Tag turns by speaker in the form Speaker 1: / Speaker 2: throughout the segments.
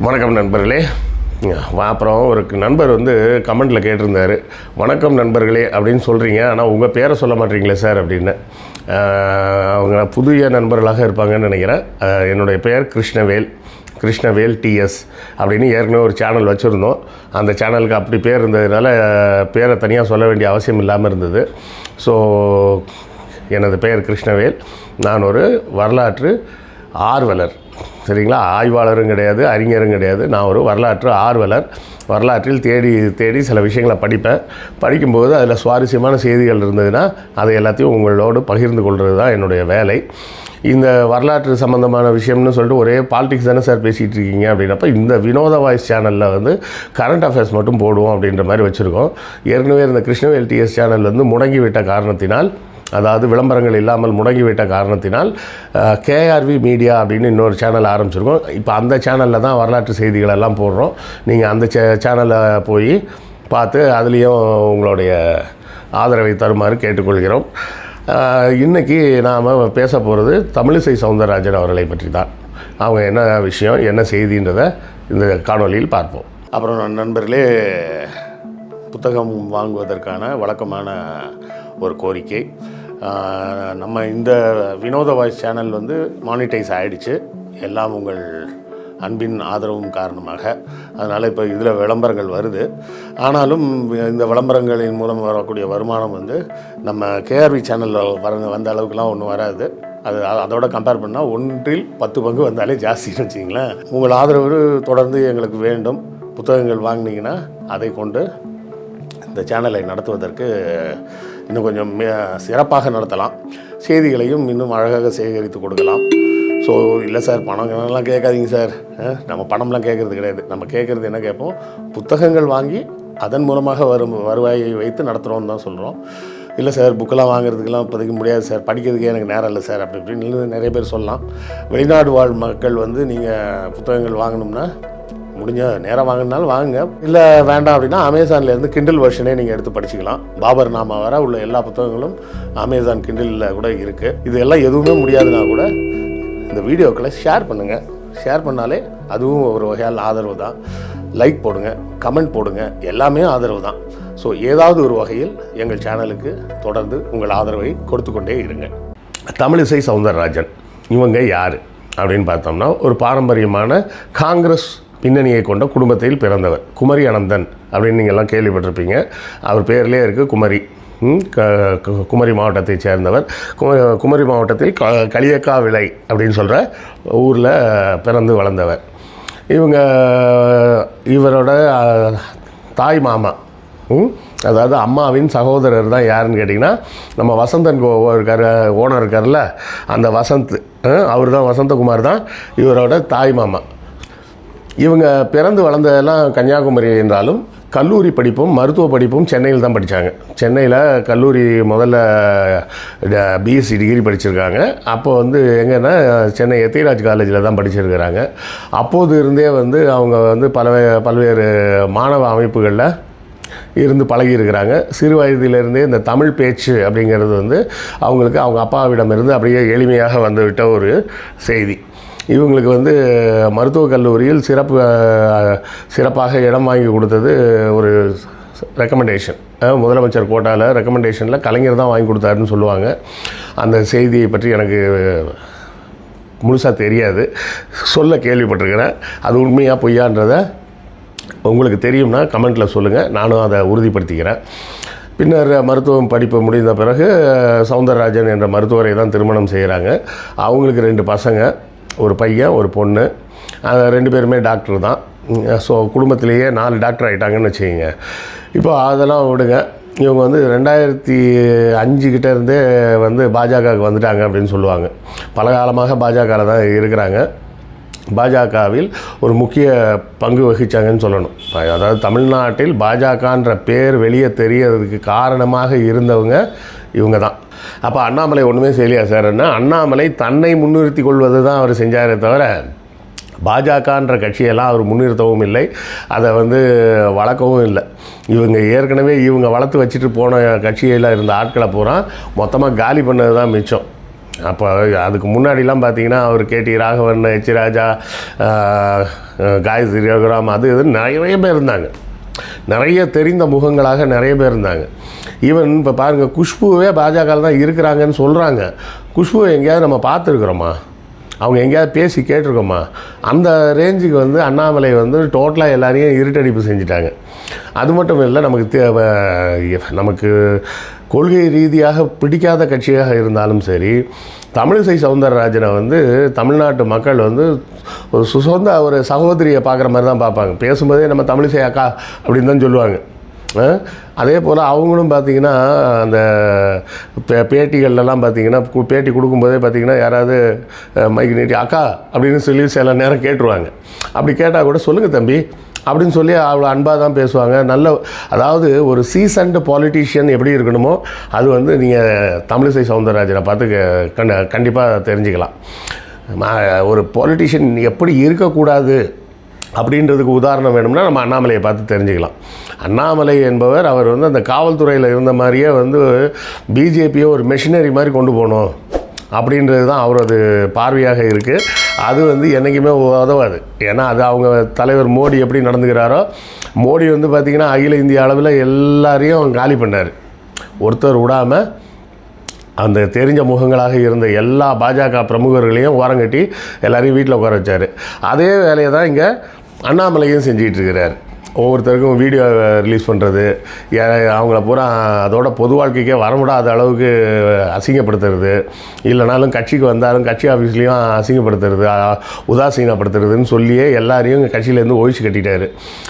Speaker 1: வணக்கம் நண்பர்களே. அப்புறம் ஒரு நண்பர் வந்து கமெண்ட்டில் கேட்டிருந்தார், வணக்கம் நண்பர்களே அப்படின்னு சொல்கிறீங்க, ஆனால் உங்கள் பேரை சொல்ல மாட்டீங்களே சார் அப்படின்னு. அவங்க புதிய நண்பர்களாக இருப்பாங்கன்னு நினைக்கிறேன். என்னுடைய பெயர் கிருஷ்ணவேல் டிஎஸ் அப்படின்னு ஏற்கனவே ஒரு சேனல் வச்சுருந்தோம். அந்த சேனலுக்கு அப்படி பேர் இருந்ததுனால பேரை தனியாக சொல்ல வேண்டிய அவசியம் இல்லாமல் இருந்தது. ஸோ எனது பெயர் கிருஷ்ணவேல். நான் ஒரு வரலாற்று ஆர்வலர், சரிங்களா? ஆய்வாளரும் கிடையாது, அறிஞரும் கிடையாது. நான் ஒரு வரலாற்று ஆர்வலர். வரலாற்றில் தேடி சில விஷயங்களை படிக்கும்போது அதில் சுவாரஸ்யமான செய்திகள் இருந்ததுன்னா அதை எல்லாத்தையும் உங்களோடு பகிர்ந்து கொள்வது தான் என்னுடைய வேலை. இந்த வரலாற்று சம்மந்தமான விஷயம்னு சொல்லிட்டு ஒரே பாலிடிக்ஸ் தானே சார் பேசிகிட்டு இருக்கீங்க அப்படின்னப்ப, இந்த வினோத வாய்ஸ் சேனலில் வந்து கரண்ட் அஃபேர்ஸ் மட்டும் போடுவோம் அப்படின்ற மாதிரி வச்சுருக்கோம். ஏற்கனவே இந்த கிருஷ்ணவேல் டிஎஸ் சேனல் வந்து முடங்கிவிட்ட காரணத்தினால், அதாவது விளம்பரங்கள் இல்லாமல் முடங்கிவிட்ட காரணத்தினால் கேஆர்வி மீடியா அப்படின்னு இன்னொரு சேனல் ஆரம்பிச்சிருக்கோம். இப்போ அந்த சேனலில் தான் வரலாற்று செய்திகளெல்லாம் போடுறோம். நீங்கள் அந்த சேனலை போய் பார்த்து அதுலேயும் உங்களுடைய ஆதரவை தருமாறு கேட்டுக்கொள்கிறோம். இன்றைக்கி நாம் பேச போகிறது தமிழிசை சவுந்தரராஜன் அவர்களை பற்றி தான். அவங்க என்ன விஷயம், என்ன செய்தின்றதை இந்த காணொலியில் பார்ப்போம். அப்புறம் நண்பர்களே, புத்தகம் வாங்குவதற்கான வழக்கமான ஒரு கோரிக்கை. நம்ம இந்த வினோத வாய்ஸ் சேனல் வந்து மானிட்டைஸ் ஆகிடுச்சு, எல்லாம் உங்கள் அன்பின் ஆதரவும் காரணமாக. அதனால் இப்போ இதில் விளம்பரங்கள் வருது. ஆனாலும் இந்த விளம்பரங்களின் மூலம் வரக்கூடிய வருமானம் வந்து நம்ம கேஆர்வி சேனலில் வந்த அளவுக்குலாம் ஒன்றும் வராது. அதோட கம்பேர் பண்ணால் 1/10 பங்கு வந்தாலே ஜாஸ்தின்னு வச்சிங்களேன். உங்கள் ஆதரவு தொடர்ந்து எங்களுக்கு வேண்டும். புத்தகங்கள் வாங்கினீங்கன்னா அதை கொண்டு இந்த சேனலை நடத்துவதற்கு இன்னும் கொஞ்சம் சிறப்பாக நடத்தலாம். செய்திகளையும் இன்னும் அழகாக சேகரித்து கொடுக்கலாம். ஸோ இல்லை சார், பணம்லாம் கேட்காதீங்க சார். நம்ம பணம்லாம் கேட்குறது கிடையாது. நம்ம கேட்குறது என்ன கேட்போம், புத்தகங்கள் வாங்கி அதன் மூலமாக வருவாயை வைத்து நடத்துகிறோன்னு தான் சொல்கிறோம். இல்லை சார், புக்கெல்லாம் வாங்குறதுக்கெல்லாம் இப்போதைக்கு முடியாது சார், படிக்கிறதுக்கே எனக்கு நேரம் இல்லை சார் அப்படி இப்படின்னு நிறைய பேர் சொல்லலாம். வெளிநாடு வாழ் மக்கள் வந்து நீங்கள் புத்தகங்கள் வாங்கணும்னா முடிஞ்ச நேரம் வாங்கினாலும் வாங்குங்க. இல்லை வேண்டாம் அப்படின்னா அமேசான்லேருந்து கிண்டில் வெர்ஷனே நீங்கள் எடுத்து படிச்சுக்கலாம். பாபர் நாமா வர உள்ள எல்லா புத்தகங்களும் அமேசான் கிண்டிலில் கூட இருக்குது. இது எல்லாம் எதுவுமே முடியாதுன்னா கூட இந்த வீடியோக்களை ஷேர் பண்ணுங்கள். ஷேர் பண்ணாலே அதுவும் ஒரு வகையால் ஆதரவு தான். லைக் போடுங்க, கமெண்ட் போடுங்க, எல்லாமே ஆதரவு தான். ஸோ ஏதாவது ஒரு வகையில் எங்கள் சேனலுக்கு தொடர்ந்து உங்கள் ஆதரவை கொடுத்து கொண்டே இருங்க. தமிழிசை சவுந்தரராஜன் இவங்க யார் அப்படின்னு பார்த்தோம்னா, ஒரு பாரம்பரியமான காங்கிரஸ் பின்னணியை கொண்ட குடும்பத்தில் பிறந்தவர். குமரி அனந்தன் அப்படின்னு நீங்கள்லாம் கேள்விப்பட்டிருப்பீங்க. அவர் பேர்லேயே இருக்குது குமரி. குமரி மாவட்டத்தை சேர்ந்தவர். குமரி மாவட்டத்தில் களியக்காவிளை அப்படின்னு சொல்கிற ஊரில் பிறந்து வளர்ந்தவர். இவரோட தாய் மாமா, அதாவது அம்மாவின் சகோதரர் தான் யாருன்னு கேட்டிங்கன்னா, நம்ம வசந்தன் ஓனர் இருக்கார்ல, அந்த வசந்த், அவர் தான் வசந்தகுமார் தான் இவரோட தாய் மாமா. இவங்க பிறந்து வளர்ந்ததெல்லாம் கன்னியாகுமரி என்றாலும் கல்லூரி படிப்பும் மருத்துவ படிப்பும் சென்னையில் தான் படித்தாங்க. சென்னையில் கல்லூரி முதல்ல பிஎஸ்சி டிகிரி படிச்சிருக்காங்க. அப்போ வந்து எங்கன்னா சென்னை எத்திராஜ் காலேஜில் தான் படிச்சிருக்கிறாங்க. அப்போது இருந்தே வந்து அவங்க வந்து பல்வேறு மாணவ அமைப்புகளில் இருந்து பழகியிருக்கிறாங்க. சிறு வயதிலிருந்தே இந்த தமிழ் பேச்சு அப்படிங்கிறது வந்து அவங்களுக்கு அவங்க அப்பாவிடமிருந்து அப்படியே எளிமையாக வந்துவிட்ட ஒரு செய்தி. இவங்களுக்கு வந்து மருத்துவக் கல்லூரியில் சிறப்பாக இடம் வாங்கி கொடுத்தது ஒரு ரெக்கமெண்டேஷன். முதலமைச்சர் கோட்டாவில் ரெக்கமெண்டேஷனில் கலைஞர் தான் வாங்கி கொடுத்தாருன்னு சொல்லுவாங்க. அந்த செய்தியை பற்றி எனக்கு முழுசாக தெரியாது, சொல்ல கேள்விப்பட்டிருக்கிறேன். அது உண்மையாக பொய்யான்றதை உங்களுக்கு தெரியும்னா கமெண்ட்டில் சொல்லுங்கள், நானும் அதை உறுதிப்படுத்திக்கிறேன். பின்னர் மருத்துவம் படிப்பு முடிந்த பிறகு சவுந்தரராஜன் என்ற மருத்துவரை தான் திருமணம் செய்கிறாங்க. அவங்களுக்கு 2 பசங்க, ஒரு பையன் ஒரு பொண்ணு. 2 பேருமே டாக்டர் தான். ஸோ குடும்பத்திலேயே 4 டாக்டர் ஆகிட்டாங்கன்னு வச்சுக்கோங்க. இப்போ அதெல்லாம் விடுங்க. இவங்க வந்து 2005 கிட்டேருந்தே வந்து பாஜகவுக்கு வந்துட்டாங்க அப்படின்னு சொல்லுவாங்க. பல காலமாக பாஜகவில் தான் இருக்கிறாங்க. பாஜகவில் ஒரு முக்கிய பங்கு வகித்தாங்கன்னு சொல்லணும். அதாவது தமிழ்நாட்டில் பாஜகன்ற பேர் வெளியே தெரியறதுக்கு காரணமாக இருந்தவங்க இவங்க தான். அப்போ அண்ணாமலை ஒன்றுமே செய்யலையா சார்ன்னா, அண்ணாமலை தன்னை முன்னிறுத்தி கொள்வது தான் அவர் செஞ்சாரே தவிர பாஜகன்ற கட்சியெல்லாம் அவர் முன்னிறுத்தவும் இல்லை, அதை வந்து வளர்க்கவும் இல்லை. இவங்க ஏற்கனவே வளர்த்து வச்சுட்டு போன கட்சியில் இருந்த ஆட்களை பூரா மொத்தமாக காலி பண்ணது தான் மிச்சம். அப்போ அதுக்கு முன்னாடிலாம் பார்த்தீங்கன்னா அவர் கேடி ராகவன், எச் ராஜா, காயத்ரி ரகுராம், அது இதுன்னு நிறைய பேர் இருந்தாங்க. நிறைய தெரிந்த முகங்களாக நிறைய பேர் இருந்தாங்க. ஈவன் இப்போ பாருங்கள், குஷ்புவே பாஜகவில் தான் இருக்கிறாங்கன்னு சொல்கிறாங்க. குஷ்புவை எங்கேயாவது நம்ம பார்த்துருக்குறோமா? அவங்க எங்கேயாவது பேசி கேட்டிருக்கோமா? அந்த ரேஞ்சுக்கு வந்து அண்ணாமலை வந்து டோட்டலாக எல்லாரையும் இருட்டடிப்பு செஞ்சிட்டாங்க. அது மட்டும் இல்லை, நமக்கு கொள்கை ரீதியாக பிடிக்காத கட்சியாக இருந்தாலும் சரி, தமிழிசை சவுந்தரராஜனை வந்து தமிழ்நாட்டு மக்கள் வந்து ஒரு சொந்த ஒரு சகோதரியை பார்க்குற மாதிரி தான் பார்ப்பாங்க. பேசும்போதே நம்ம தமிழிசை அக்கா அப்படின்னு தான் சொல்லுவாங்க. அதே போல் அவங்களும் பார்த்திங்கன்னா அந்த பேட்டிகள்லாம் பார்த்திங்கன்னா பேட்டி கொடுக்கும்போதே பார்த்திங்கன்னா யாராவது மைக்கு நீட்டி அக்கா அப்படின்னு சொல்லி சில நேரம் கேட்டுருவாங்க. அப்படி கேட்டால் கூட சொல்லுங்கள் தம்பி அப்படின்னு சொல்லி அவ்வளோ அன்பாக தான் பேசுவாங்க. அதாவது ஒரு சீசன்டு பாலிட்டிஷியன் எப்படி இருக்கணுமோ அது வந்து நீங்கள் தமிழிசை சவுந்தரராஜனை பார்த்து கண்டிப்பாக தெரிஞ்சுக்கலாம். ஒரு பாலிட்டிஷியன் எப்படி இருக்கக்கூடாது அப்படின்றதுக்கு உதாரணம் வேணும்னா நம்ம அண்ணாமலையை பார்த்து தெரிஞ்சுக்கலாம். அண்ணாமலை என்பவர் அவர் வந்து அந்த காவல்துறையில் இருந்த மாதிரியே வந்து பிஜேபியை ஒரு மெஷினரி மாதிரி கொண்டு போகணும் அப்படின்றது தான் அவரது பார்வையாக இருக்குது. அது வந்து என்றைக்குமே உதவாது. ஏன்னா அது அவங்க தலைவர் மோடி எப்படி நடந்துக்கிறாரோ, மோடி வந்து பார்த்திங்கன்னா அகில இந்திய அளவில் எல்லாரையும் காலி பண்ணார். ஒருத்தர் விடாமல் அந்த தெரிஞ்ச முகங்களாக இருந்த எல்லா பாஜக பிரமுகர்களையும் ஓரங்கட்டி எல்லாரையும் வீட்டில் உட்கார வச்சார். அதே வேலையை தான் இங்கே அண்ணாமலையும் செஞ்சிகிட்ருக்கிறார். ஒவ்வொருத்தருக்கும் வீடியோ ரிலீஸ் பண்ணுறது, அவங்கள பூரா அதோட பொது வாழ்க்கைக்கே வரமுடாத அளவுக்கு அசிங்கப்படுத்துறது, இல்லைனாலும் கட்சிக்கு வந்தாலும் கட்சி ஆஃபீஸ்லேயும் அசிங்கப்படுத்துறது, உதாசீனப்படுத்துறதுன்னு சொல்லியே எல்லாரையும் கட்சியிலேருந்து ஒழிச்சு கட்டிட்டார்.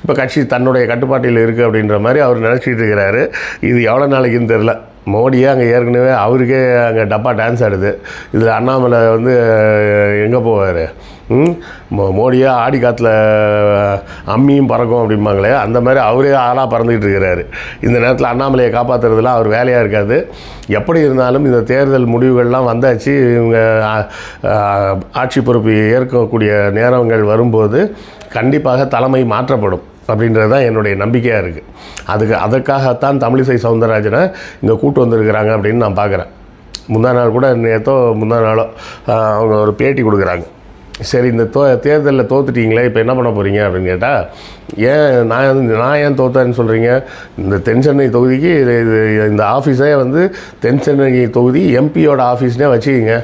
Speaker 1: இப்போ கட்சி தன்னுடைய கட்டுப்பாட்டில் இருக்குது அப்படின்ற மாதிரி அவர் நினச்சிட்டு இருக்கிறாரு. இது எவ்வளோ நாளைக்குன்னு தெரில. மோடியே அங்கே ஏற்கனவே அவருக்கே அங்கே டப்பா டான்ஸ் ஆடுது. இதில் அண்ணாமலை வந்து எங்கே போவார்? மோடியே ஆடி காற்றுல அம்மியும் பறக்கும் அப்படிம்பாங்களே, அந்த மாதிரி அவரே ஆளாக பறந்துக்கிட்டு இருக்கிறாரு. இந்த நேரத்தில் அண்ணாமலையை காப்பாற்றுறதுலாம் அவர் வேலையாக இருக்காது. எப்படி இருந்தாலும் இந்த தேர்தல் முடிவுகள்லாம் வந்தாச்சு. இவங்க ஆட்சி பொறுப்பு ஏற்கக்கூடிய நேரங்கள் வரும்போது கண்டிப்பாக தலைமை மாற்றப்படும் அப்படின்றது தான் என்னுடைய நம்பிக்கையாக இருக்குது. அதற்காகத்தான் தமிழிசை சவுந்தரராஜனை இங்கே கூட்டு வந்திருக்கிறாங்க அப்படின்னு நான் பார்க்குறேன். முந்தா நாள் கூட முந்தா நாளோ அவங்க ஒரு பேட்டி கொடுக்குறாங்க. சரி, இந்த தேர்தலில் தோத்துட்டீங்களே, இப்போ என்ன பண்ண போகிறீங்க அப்படின்னு கேட்டால், நான் ஏன் தோத்தேன்னு சொல்கிறீங்க? இந்த தென்சென்னை தொகுதிக்கு இந்த ஆஃபீஸே வந்து தென்சென்னை தொகுதி எம்பியோட ஆஃபீஸ்னே வச்சுக்கிங்க.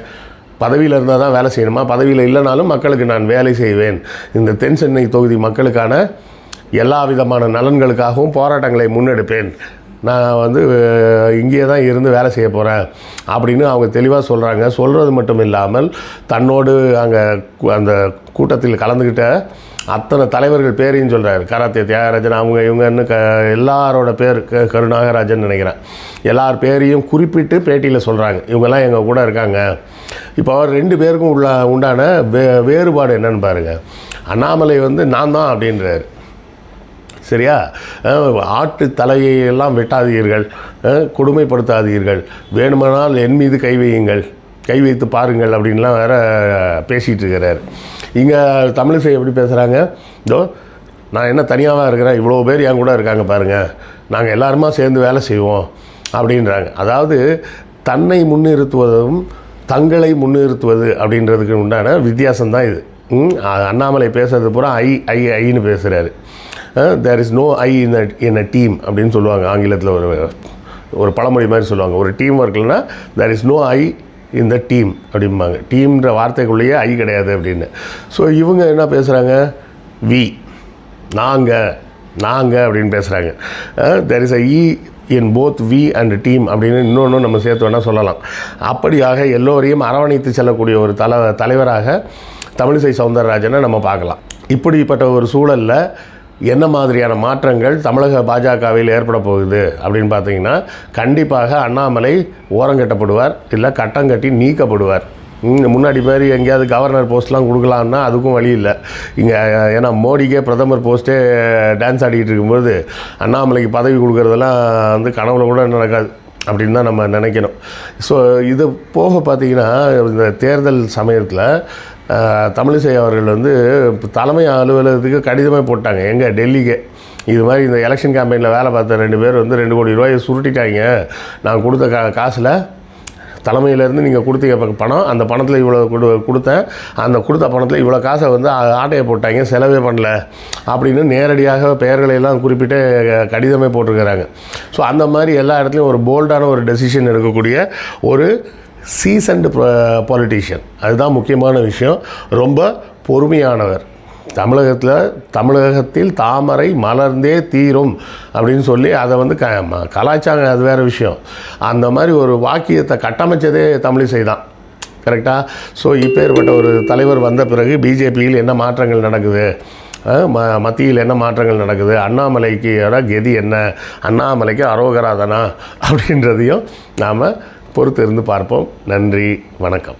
Speaker 1: பதவியில் இருந்தால் தான் வேலை செய்யணுமா? பதவியில் இல்லைனாலும் மக்களுக்கு நான் வேலை செய்வேன். இந்த தென்சென்னை தொகுதி மக்களுக்கான எல்லா விதமான நலன்களுக்காகவும் போராட்டங்களை முன்னெடுப்பேன். நான் வந்து இங்கேயே தான் இருந்து வேலை செய்ய போகிறேன் அப்படின்னு அவங்க தெளிவாக சொல்கிறாங்க. சொல்கிறது மட்டும் இல்லாமல் தன்னோடு அங்கே அந்த கூட்டத்தில் கலந்துக்கிட்ட அத்தனை தலைவர்கள் பேரையும் சொல்கிறார். கராத்தே தியாகராஜன், அவங்க இவங்கன்னு எல்லாரோட பேர், கருநாகராஜன் நினைக்கிறேன், எல்லார் பேரையும் குறிப்பிட்டு பேட்டியில் சொல்கிறாங்க. இவங்கெல்லாம் எங்கள் கூட இருக்காங்க. இப்போ 2 பேருக்கும் உண்டான வேறுபாடு என்னன்னு பாருங்கள். அண்ணாமலை வந்து நான் தான் அப்படின்றார். சரியா? ஆட்டு தலையெல்லாம் வெட்டாதீர்கள், கொடுமைப்படுத்தாதீர்கள், வேணுமானால் என் மீது கை வைத்து பாருங்கள் அப்படின்லாம் வேறு பேசிகிட்டு இருக்கிறார். இங்கே தமிழிசை எப்படி பேசுகிறாங்க? இதோ நான் என்ன தனியாக இருக்கிறேன், இவ்வளோ பேர் என் கூட இருக்காங்க பாருங்கள், நாங்கள் எல்லாருமா சேர்ந்து வேலை செய்வோம் அப்படின்றாங்க. அதாவது தன்னை முன்னிறுத்துவதும் தங்களை முன்னிறுத்துவது அப்படின்றதுக்கு உண்டான வித்தியாசம்தான் இது. அண்ணாமலை பேசுறது பூரா ஐன்னு பேசுகிறாரு. There is no I in a team அப்படின்னு சொல்லுவாங்க ஆங்கிலத்தில். ஒரு பழமொழி மாதிரி சொல்லுவாங்க, ஒரு டீம் ஒர்க்லனா there is no I in the team அப்படிம்பாங்க. டீம்ன்ற வார்த்தைக்குள்ளேயே ஐ கிடையாது அப்படின்னு. ஸோ இவங்க என்ன பேசுகிறாங்க? நாங்கள் அப்படின்னு பேசுகிறாங்க. There is a e in both we and team அப்படின்னு இன்னொன்று நம்ம சேர்த்து வேணால் சொல்லலாம். அப்படியாக எல்லோரையும் அரவணைத்து செல்லக்கூடிய ஒரு தலைவராக தமிழிசை சவுந்தரராஜனை நம்ம பார்க்கலாம். இப்படிப்பட்ட ஒரு சூழலில் என்ன மாதிரியான மாற்றங்கள் தமிழக பாஜகவில் ஏற்பட போகுது அப்படின்னு பார்த்தீங்கன்னா, கண்டிப்பாக அண்ணாமலை ஓரங்கட்டப்படுவார், இல்லை கட்டங்கட்டி நீக்கப்படுவார். முன்னாடி மாதிரி எங்கேயாவது கவர்னர் போஸ்ட்லாம் கொடுக்கலான்னா அதுக்கும் வழி இல்லை இங்கே. ஏன்னா மோடிக்கே பிரதமர் போஸ்ட்டே டான்ஸ் ஆடிக்கிட்டு இருக்கும்போது அண்ணாமலைக்கு பதவி கொடுக்குறதெல்லாம் வந்து கனவுல கூட நடக்காது அப்படின்னு தான் நம்ம நினைக்கணும். ஸோ இது போக பார்த்திங்கன்னா, இந்த தேர்தல் சமயத்தில் தமிழிசை அவர்கள் வந்து தலைமை அலுவலகத்துக்கு கடிதமே போட்டாங்க. எங்கே? டெல்லிக்கு. இது மாதிரி இந்த எலெக்ஷன் கேம்பெயினில் வேலை பார்த்த 2 பேர் வந்து 2 கோடி ரூபாயை சுருட்டிட்டாங்க, நான் கொடுத்த காசில் தலைமையிலேருந்து நீங்கள் கொடுத்தீங்க பணம், அந்த பணத்தில் இவ்வளோ கொடுத்தேன், அந்த கொடுத்த பணத்தில் இவ்வளோ காசை வந்து ஆட்டையை போட்டாங்க, செலவே பண்ணல அப்படின்னு நேரடியாக பெயர்களையெல்லாம் குறிப்பிட்டு கடிதமே போட்டிருக்கிறாங்க. ஸோ அந்த மாதிரி எல்லா இடத்துலையும் ஒரு போல்டான ஒரு டெசிஷன் எடுக்கக்கூடிய ஒரு சீசன்டு பொலிட்டீஷியன், அதுதான் முக்கியமான விஷயம். ரொம்ப பொறுமையானவர். தமிழகத்தில் தாமரை மலர்ந்தே தீரும் அப்படின்னு சொல்லி அதை வந்து கலாய்ச்சாங்க, அது வேறு விஷயம். அந்த மாதிரி ஒரு வாக்கியத்தை கட்டமைச்சதே தமிழிசை தான். கரெக்டாக? ஸோ இப்பேற்பட்ட ஒரு தலைவர் வந்த பிறகு பிஜேபியில் என்ன மாற்றங்கள் நடக்குது, மத்தியில் என்ன மாற்றங்கள் நடக்குது, அண்ணாமலைக்கு கதி என்ன, அண்ணாமலைக்கு அரோகராதனா அப்படின்றதையும் நாம் பொறுத்து இருந்து பார்ப்போம். நன்றி, வணக்கம்.